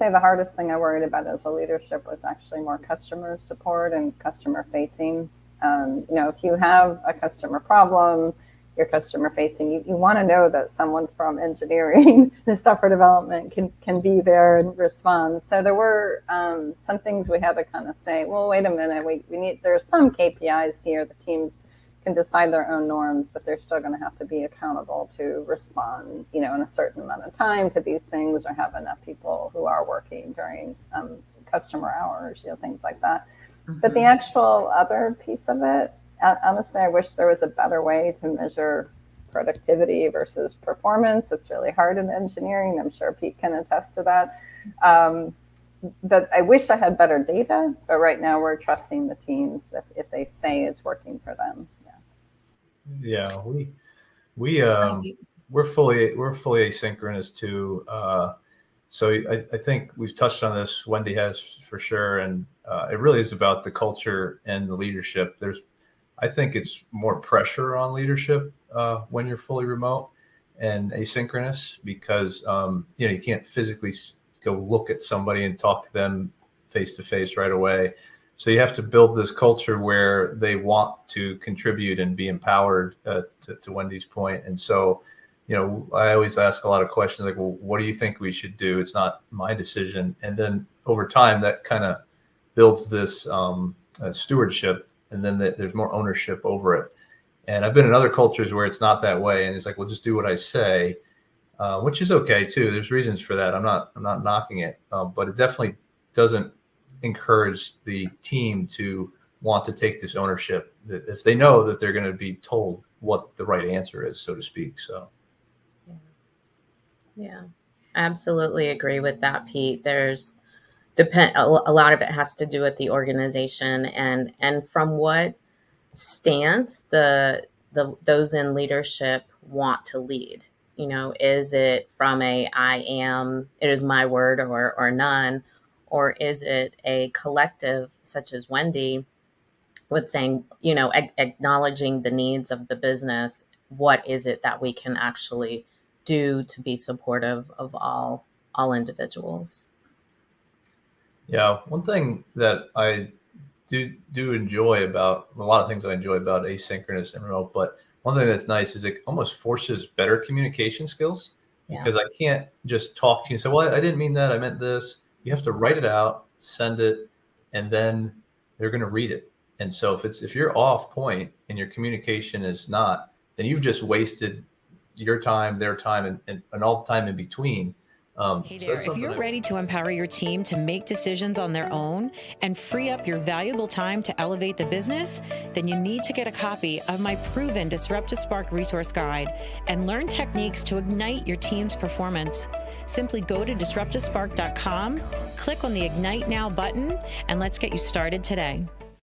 say the hardest thing I worried about as a leadership was actually more customer support and customer facing. If you have a customer problem, you're customer facing, you want to know that someone from engineering, the software development can be there and respond. So there were some things we had to kind of say, well, wait a minute, we need, there's some KPIs here. The teams can decide their own norms, but they're still going to have to be accountable to respond, in a certain amount of time to these things, or have enough people who are working during customer hours, things like that. Mm-hmm. But the actual other piece of it, honestly, I wish there was a better way to measure productivity versus performance. It's really hard in engineering. I'm sure Pete can attest to that. But I wish I had better data. But right now, we're trusting the teams that if they say it's working for them. Yeah, we're fully asynchronous too. So I think we've touched on this. Wendy has for sure, and it really is about the culture and the leadership. I think it's more pressure on leadership when you're fully remote and asynchronous, because you can't physically go look at somebody and talk to them face to face right away. So you have to build this culture where they want to contribute and be empowered, to Wendy's point. And so, I always ask a lot of questions like, well, what do you think we should do? It's not my decision. And then over time, that kind of builds this stewardship, and then there's more ownership over it. And I've been in other cultures where it's not that way. And it's like, well, just do what I say, which is okay too. There's reasons for that. I'm not knocking it, but it definitely doesn't encourage the team to want to take this ownership if they know that they're going to be told what the right answer is, so to speak. So yeah, I absolutely agree with that, Pete. There's a lot of it has to do with the organization and from what stance those in leadership want to lead. Is it from it is my word or none? Or is it a collective such as Wendy with saying, acknowledging the needs of the business? What is it that we can actually do to be supportive of all individuals? Yeah, one thing that I do enjoy about a lot of things I enjoy about asynchronous and remote, but one thing that's nice is it almost forces better communication skills, because I can't just talk to you and say, well, I didn't mean that, I meant this. You have to write it out, send it, and then they're going to read it. And so if you're off point and your communication is not, then you've just wasted your time, their time, and all the time in between. Hey there, if you're ready to empower your team to make decisions on their own and free up your valuable time to elevate the business, then you need to get a copy of my proven Disrupt to Spark resource guide and learn techniques to ignite your team's performance. Simply go to disrupttospark.com, click on the Ignite Now button, and let's get you started today.